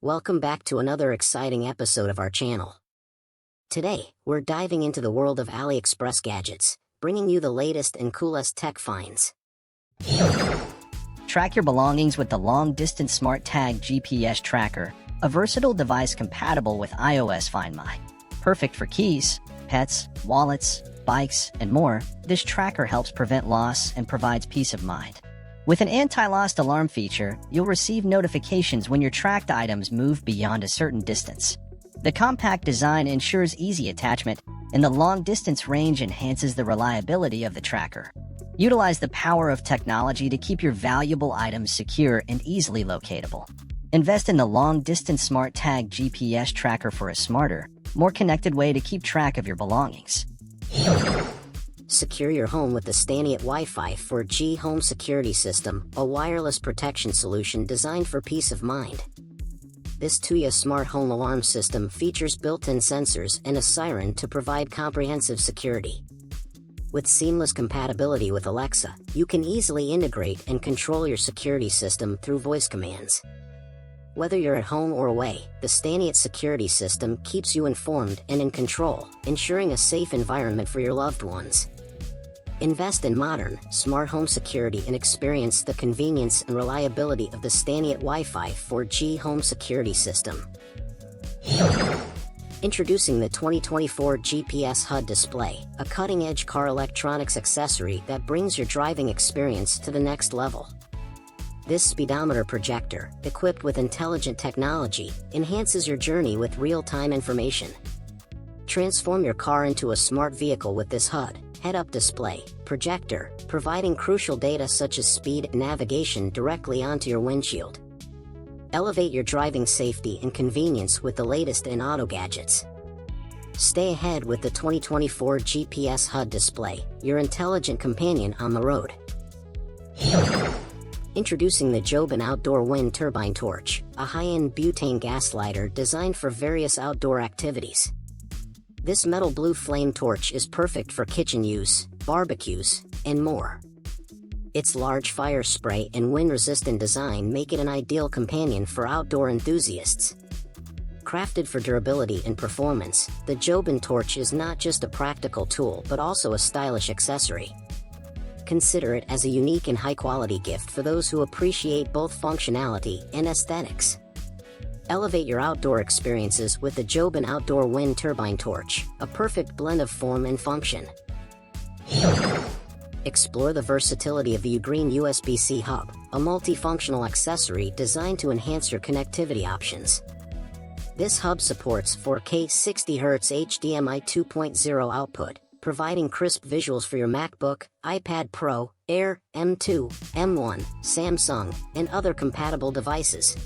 Welcome back to another exciting episode of our channel. Today, we're diving into the world of AliExpress gadgets, bringing you the latest and coolest tech finds. Track your belongings with the Long-Distance Smart Tag GPS Tracker, a versatile device compatible with iOS Find My. Perfect for keys, pets, wallets, bikes, and more, this tracker helps prevent loss and provides peace of mind. With an anti-lost alarm feature, you'll receive notifications when your tracked items move beyond a certain distance. The compact design ensures easy attachment, and the long-distance range enhances the reliability of the tracker. Utilize the power of technology to keep your valuable items secure and easily locatable. Invest in the Long-Distance Smart Tag GPS Tracker for a smarter, more connected way to keep track of your belongings. Secure your home with the Staniet Wi-Fi 4G Home Security System, a wireless protection solution designed for peace of mind. This Tuya smart home alarm system features built-in sensors and a siren to provide comprehensive security. With seamless compatibility with Alexa, you can easily integrate and control your security system through voice commands. Whether you're at home or away, the Staniet security system keeps you informed and in control, ensuring a safe environment for your loved ones. Invest in modern, smart home security and experience the convenience and reliability of the Staniet Wi-Fi 4G Home Security System. Introducing the 2024 GPS HUD display, a cutting-edge car electronics accessory that brings your driving experience to the next level. This speedometer projector, equipped with intelligent technology, enhances your journey with real-time information. Transform your car into a smart vehicle with this HUD head-up display projector, providing crucial data such as speed and navigation directly onto your windshield. Elevate your driving safety and convenience with the latest in auto gadgets. Stay ahead with the 2024 GPS HUD display, your intelligent companion on the road. Introducing the Jobin Outdoor Wind Turbine Torch, a high-end butane gas lighter designed for various outdoor activities. This metal blue flame torch is perfect for kitchen use, barbecues, and more. Its large fire spray and wind-resistant design make it an ideal companion for outdoor enthusiasts. Crafted for durability and performance, the Jobin torch is not just a practical tool but also a stylish accessory. Consider it as a unique and high-quality gift for those who appreciate both functionality and aesthetics. Elevate your outdoor experiences with the Jobin Outdoor Wind Turbine Torch, a perfect blend of form and function. Explore the versatility of the Ugreen USB-C hub, a multifunctional accessory designed to enhance your connectivity options. This hub supports 4K 60Hz HDMI 2.0 output, providing crisp visuals for your MacBook, iPad Pro, Air, M2, M1, Samsung, and other compatible devices.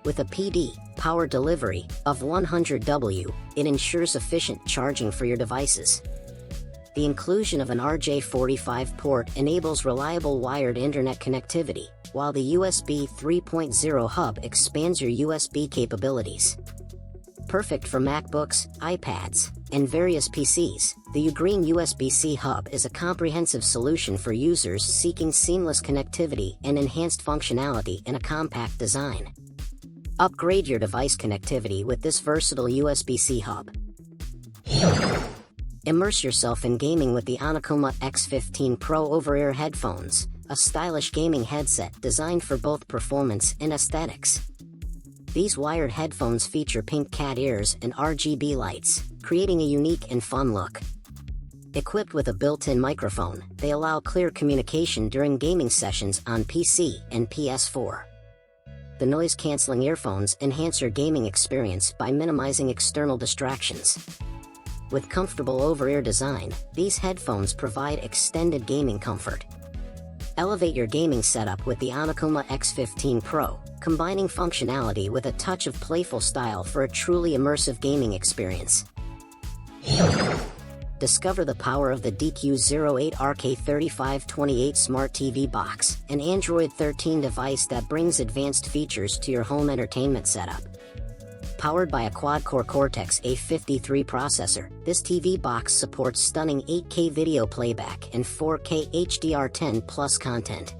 With a PD power delivery of 100W, it ensures efficient charging for your devices. The inclusion of an RJ45 port enables reliable wired internet connectivity, while the USB 3.0 hub expands your USB capabilities. Perfect for MacBooks, iPads, and various PCs, the Ugreen USB-C hub is a comprehensive solution for users seeking seamless connectivity and enhanced functionality in a compact design. Upgrade your device connectivity with this versatile USB-C hub. Immerse yourself in gaming with the Onekoma X15 Pro over-ear headphones, a stylish gaming headset designed for both performance and aesthetics. These wired headphones feature pink cat ears and RGB lights, creating a unique and fun look. Equipped with a built-in microphone, they allow clear communication during gaming sessions on PC and PS4. The noise-canceling earphones enhance your gaming experience by minimizing external distractions. With comfortable over-ear design, these headphones provide extended gaming comfort. Elevate your gaming setup with the Onekoma X15 Pro, combining functionality with a touch of playful style for a truly immersive gaming experience. Discover the power of the DQ08 RK3528 Smart TV Box, an Android 13 device that brings advanced features to your home entertainment setup. Powered by a quad-core Cortex-A53 processor, this TV box supports stunning 8K video playback and 4K HDR10+ content.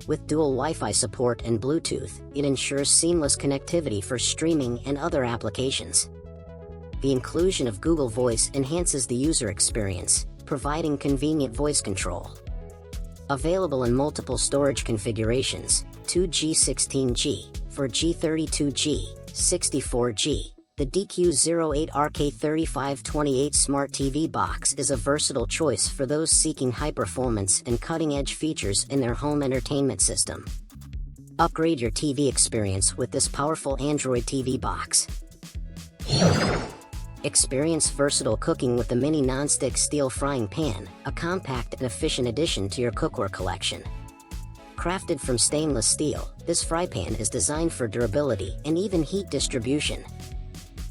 With dual Wi-Fi support and Bluetooth, it ensures seamless connectivity for streaming and other applications. The inclusion of Google Voice enhances the user experience, providing convenient voice control. Available in multiple storage configurations, 2G 16G, 4G 32G, 64G. The DQ08RK3528 Smart TV Box is a versatile choice for those seeking high-performance and cutting-edge features in their home entertainment system. Upgrade your TV experience with this powerful Android TV box. Experience versatile cooking with the mini non-stick steel frying pan, a compact and efficient addition to your cookware collection. Crafted from stainless steel, this fry pan is designed for durability and even heat distribution.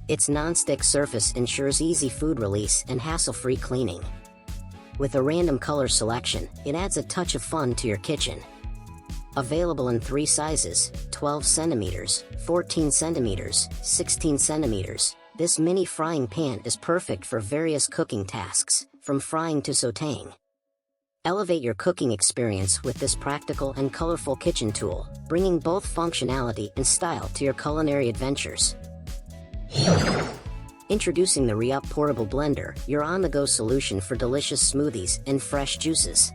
Its non-stick surface ensures easy food release and hassle-free cleaning. With a random color selection, it adds a touch of fun to your kitchen. Available in 3 sizes, 12 centimeters, 14 centimeters, 16 centimeters, this mini frying pan is perfect for various cooking tasks, from frying to sautéing. Elevate your cooking experience with this practical and colorful kitchen tool, bringing both functionality and style to your culinary adventures. Introducing the Re-Up Portable Blender, your on-the-go solution for delicious smoothies and fresh juices.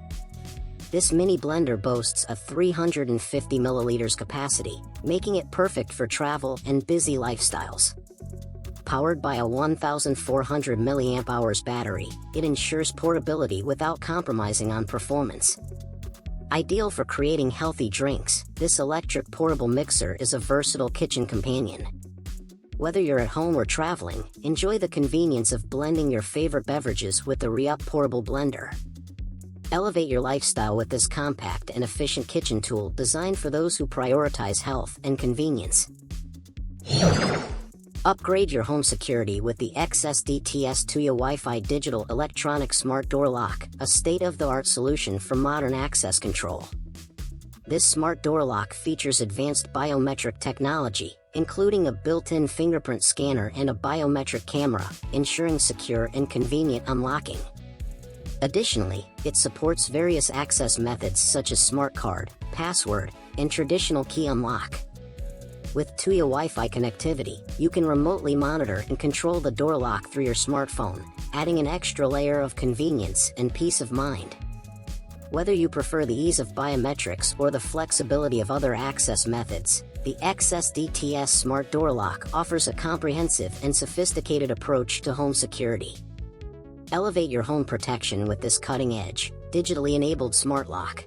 This mini blender boasts a 350 milliliters capacity, making it perfect for travel and busy lifestyles. Powered by a 1,400 mAh battery, it ensures portability without compromising on performance. Ideal for creating healthy drinks, this electric portable mixer is a versatile kitchen companion. Whether you're at home or traveling, enjoy the convenience of blending your favorite beverages with the Re-Up Portable Blender. Elevate your lifestyle with this compact and efficient kitchen tool designed for those who prioritize health and convenience. Upgrade your home security with the XSDTS Tuya Wi-Fi Digital Electronic Smart Door Lock, a state-of-the-art solution for modern access control. This smart door lock features advanced biometric technology, including a built-in fingerprint scanner and a biometric camera, ensuring secure and convenient unlocking. Additionally, it supports various access methods such as smart card, password, and traditional key unlock. With Tuya Wi-Fi connectivity, you can remotely monitor and control the door lock through your smartphone, adding an extra layer of convenience and peace of mind. Whether you prefer the ease of biometrics or the flexibility of other access methods, the XSDTS Smart Door Lock offers a comprehensive and sophisticated approach to home security. Elevate your home protection with this cutting-edge, digitally enabled smart lock.